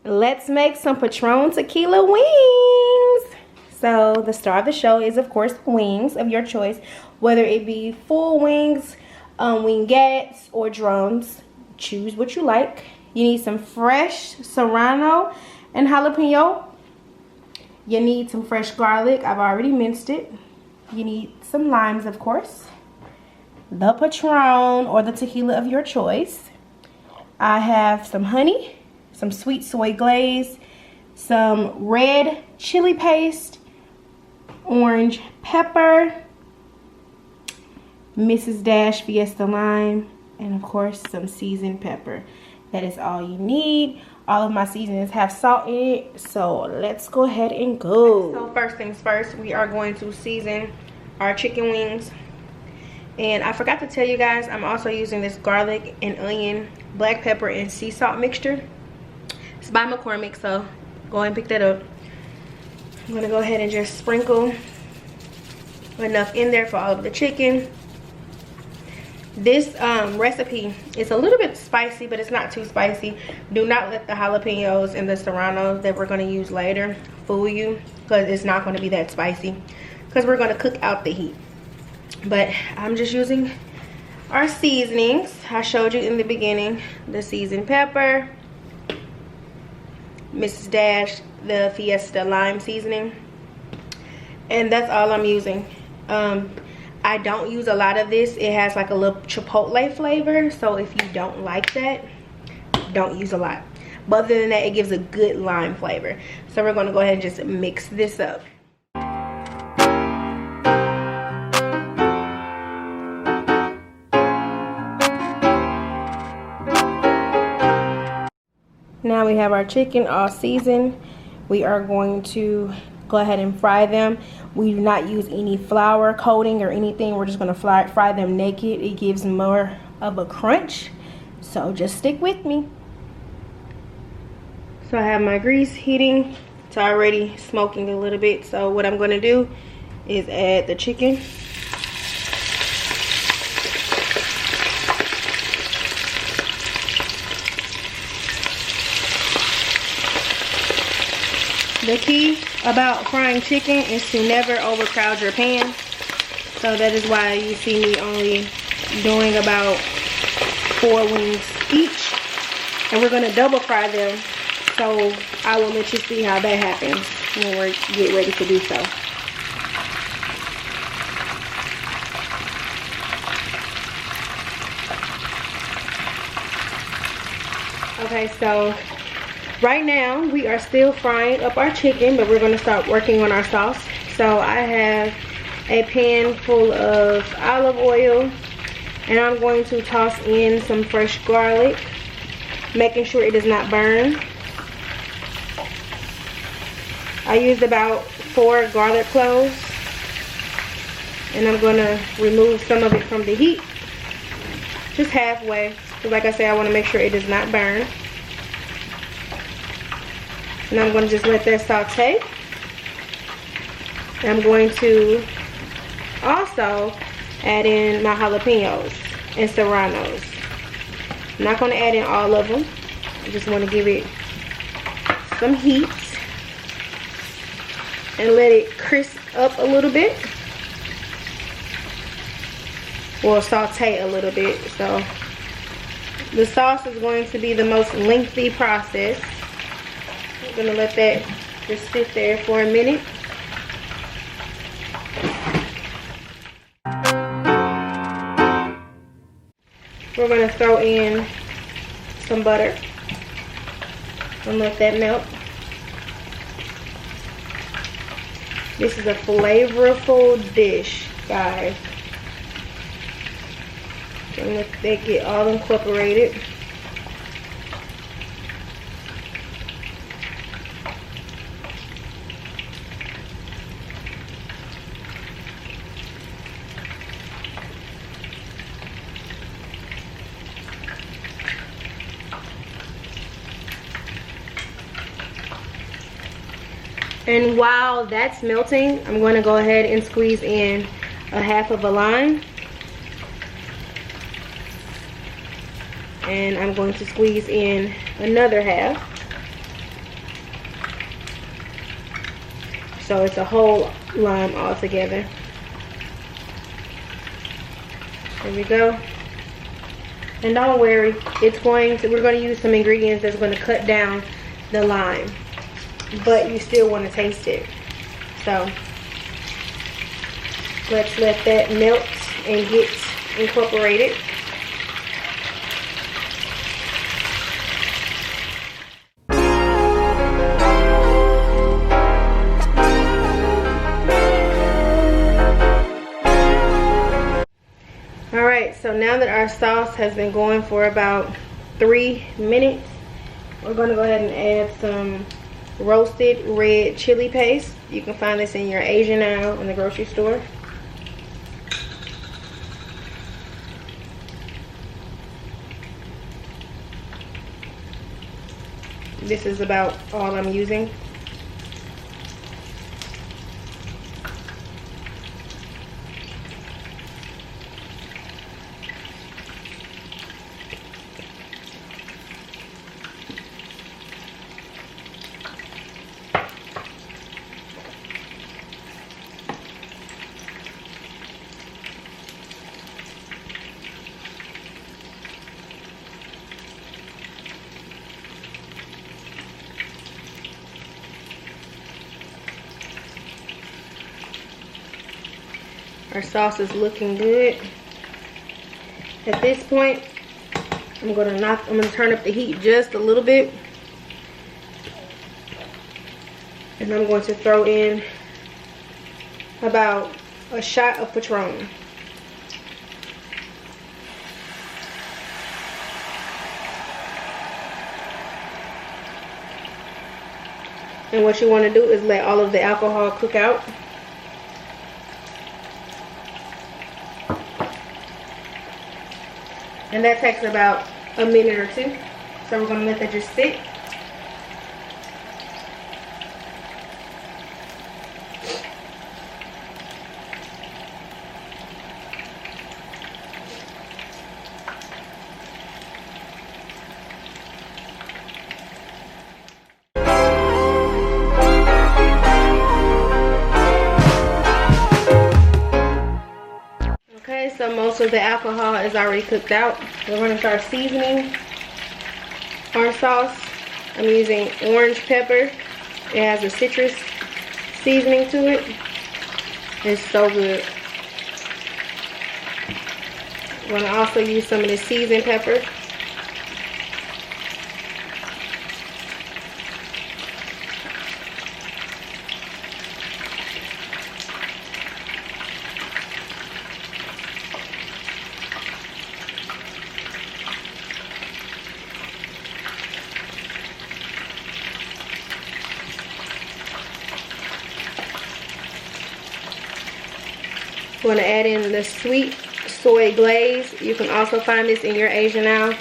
Let's make some Patron tequila wings. So the star of the show is, of course, wings of your choice, whether it be full wings, wingettes, or drums. Choose what you like. You need some fresh serrano and jalapeno. You need some fresh garlic. I've already minced it. You need some limes, of course. The Patron or the tequila of your choice. I have some honey, some sweet soy glaze, some red chili paste, orange pepper, Mrs. Dash Fiesta lime, and of course some seasoned pepper. That is all you need. All of my seasonings have salt in it, so let's go ahead and go. So first things first, we are going to season our chicken wings. And I forgot to tell you guys, I'm also using this garlic and onion, black pepper, and sea salt mixture. It's by McCormick, so go ahead and pick that up. I'm gonna go ahead and just sprinkle enough in there for all of the chicken. This recipe is a little bit spicy, but it's not too spicy. Do not let the jalapenos and the serranos that we're gonna use later fool you, because it's not gonna be that spicy, because we're gonna cook out the heat. But I'm just using our seasonings. I showed you in the beginning the seasoned pepper, Mrs. Dash, the Fiesta lime seasoning, and that's all I'm using. I don't use a lot of this. It has like a little chipotle flavor, so if you don't like that, don't use a lot. But other than that, it gives a good lime flavor. So we're going to go ahead and just mix this up. Now we have our chicken all seasoned. We are going to go ahead and fry them. We do not use any flour coating or anything. We're just going to fry them naked. It gives more of a crunch. So just stick with me. So I have my grease heating. It's already smoking a little bit. So what I'm going to do is add the chicken. The key about frying chicken is to never overcrowd your pan. So that is why you see me only doing about 4 wings each. And we're going to double fry them. So I will let you see how that happens when we get ready to do so. Okay, so right now we are still frying up our chicken, but we're going to start working on our sauce. So I have a pan full of olive oil, and I'm going to toss in some fresh garlic, making sure it does not burn. I used about 4 garlic cloves, and I'm going to remove some of it from the heat, just halfway, because like I said, I want to make sure it does not burn. And I'm going to just let that saute. And I'm going to also add in my jalapenos and serranos. I'm not going to add in all of them. I just want to give it some heat and let it crisp up a little bit. Or saute a little bit. So the sauce is going to be the most lengthy process. I'm going to let that just sit there for a minute. We're going to throw in some butter and let that melt. This is a flavorful dish, guys. And let that get all incorporated. And while that's melting, I'm going to go ahead and squeeze in a half of a lime. and I'm going to squeeze in another half. So it's a whole lime all together. There we go. And don't worry, we're going to use some ingredients that's going to cut down the lime, but you still want to taste it. So let's let that melt and get incorporated. Alright, so now that our sauce has been going for about 3 minutes, we're going to go ahead and add some roasted red chili paste. You can find this in your Asian aisle in the grocery store. This is about all I'm using. Our sauce is looking good. At this point, I'm gonna turn up the heat just a little bit, and I'm going to throw in about a shot of Patron. And what you want to do is let all of the alcohol cook out. And that takes about a minute or two. So we're going to let that just sit. Okay, so most of the alcohol is already cooked out. We're going to start seasoning our sauce. I'm using orange pepper. It has a citrus seasoning to it. It's so good. I'm going to also use some of the seasoned pepper. I'm going to add in the sweet soy glaze. You can also find this in your Asian aisle.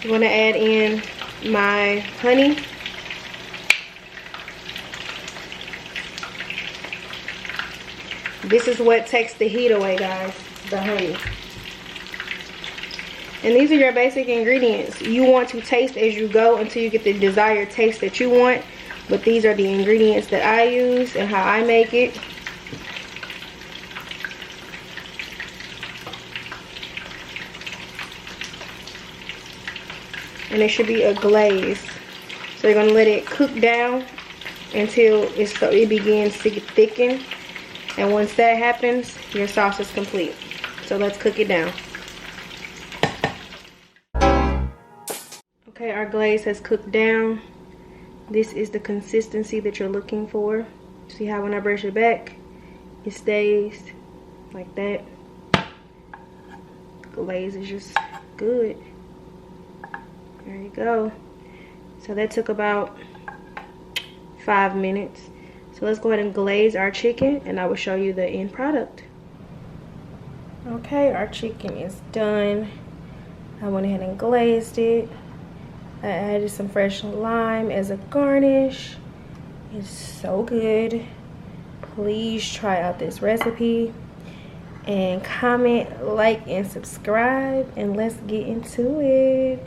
I'm going to add in my honey. This is what takes the heat away, guys, the honey. And these are your basic ingredients. You want to taste as you go until you get the desired taste that you want. But these are the ingredients that I use and how I make it. And it should be a glaze. So you're gonna let it cook down until it begins to get thicken. And once that happens, your sauce is complete. So let's cook it down. Okay, our glaze has cooked down. This is the consistency that you're looking for. See how when I brush it back, it stays like that. glaze is just good. There you go. So that took about 5 minutes. So let's go ahead and glaze our chicken, and I will show you the end product. Okay, our chicken is done. I went ahead and glazed it. I added some fresh lime as a garnish. It's so good. Please try out this recipe. And comment, like, and subscribe. And let's get into it.